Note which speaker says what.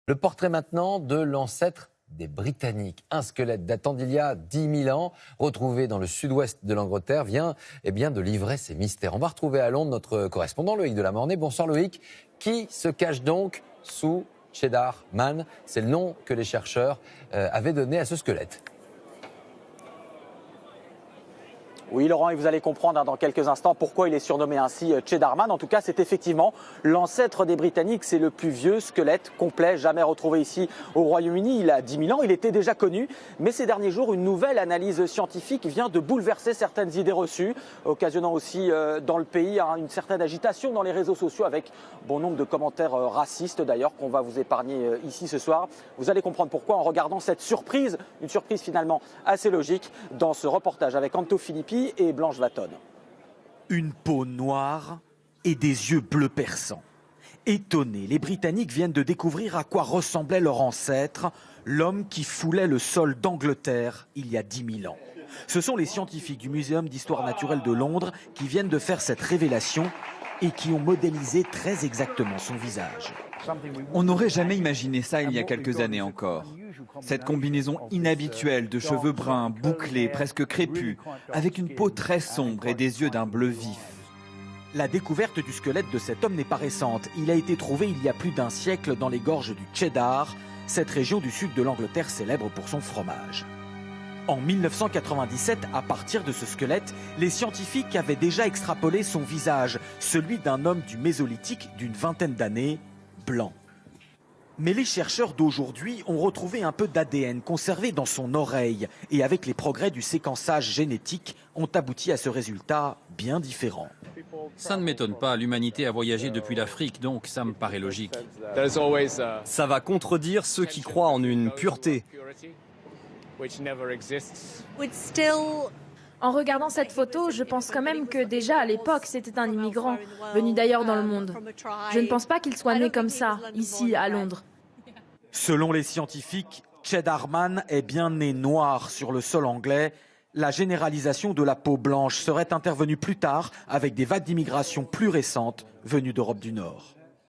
Speaker 1: Le portrait maintenant de l'ancêtre des Britanniques. Un squelette datant d'il y a 10 000 ans, retrouvé dans le sud-ouest de l'Angleterre, vient de livrer ses mystères. On va retrouver à Londres notre correspondant Loïc Delamornay. Bonsoir Loïc. Qui se cache donc sous Cheddar Man? C'est le nom que les chercheurs avaient donné à ce squelette.
Speaker 2: Oui Laurent, et vous allez comprendre dans quelques instants pourquoi il est surnommé ainsi Cheddar Man. En tout cas, c'est effectivement l'ancêtre des Britanniques. C'est le plus vieux squelette complet jamais retrouvé ici au Royaume-Uni. Il a 10 000 ans, il était déjà connu. Mais ces derniers jours, une nouvelle analyse scientifique vient de bouleverser certaines idées reçues, occasionnant aussi dans le pays une certaine agitation dans les réseaux sociaux avec bon nombre de commentaires racistes d'ailleurs qu'on va vous épargner ici ce soir. Vous allez comprendre pourquoi en regardant cette surprise, une surprise finalement assez logique, dans ce reportage avec Anto Filippi et Blanche Vatton.
Speaker 3: Une peau noire et des yeux bleus perçants. Étonnés, les Britanniques viennent de découvrir à quoi ressemblait leur ancêtre, l'homme qui foulait le sol d'Angleterre il y a 10 000 ans. Ce sont les scientifiques du Muséum d'histoire naturelle de Londres qui viennent de faire cette révélation et qui ont modélisé très exactement son visage.
Speaker 4: On n'aurait jamais imaginé ça il y a quelques années encore. Cette combinaison inhabituelle de cheveux bruns, bouclés, presque crépus, avec une peau très sombre et des yeux d'un bleu vif.
Speaker 3: La découverte du squelette de cet homme n'est pas récente. Il a été trouvé il y a plus d'un siècle dans les gorges du Cheddar, cette région du sud de l'Angleterre célèbre pour son fromage. En 1997, à partir de ce squelette, les scientifiques avaient déjà extrapolé son visage, celui d'un homme du Mésolithique d'une vingtaine d'années, blanc. Mais les chercheurs d'aujourd'hui ont retrouvé un peu d'ADN conservé dans son oreille et avec les progrès du séquençage génétique ont abouti à ce résultat bien différent.
Speaker 5: Ça ne m'étonne pas, l'humanité a voyagé depuis l'Afrique, donc ça me paraît logique.
Speaker 6: Ça va contredire ceux qui croient en une pureté.
Speaker 7: En regardant cette photo, je pense quand même que déjà à l'époque, c'était un immigrant, venu d'ailleurs dans le monde. Je ne pense pas qu'il soit né comme ça, ici, à Londres.
Speaker 3: Selon les scientifiques, Cheddar Man est bien né noir sur le sol anglais. La généralisation de la peau blanche serait intervenue plus tard avec des vagues d'immigration plus récentes venues d'Europe du Nord.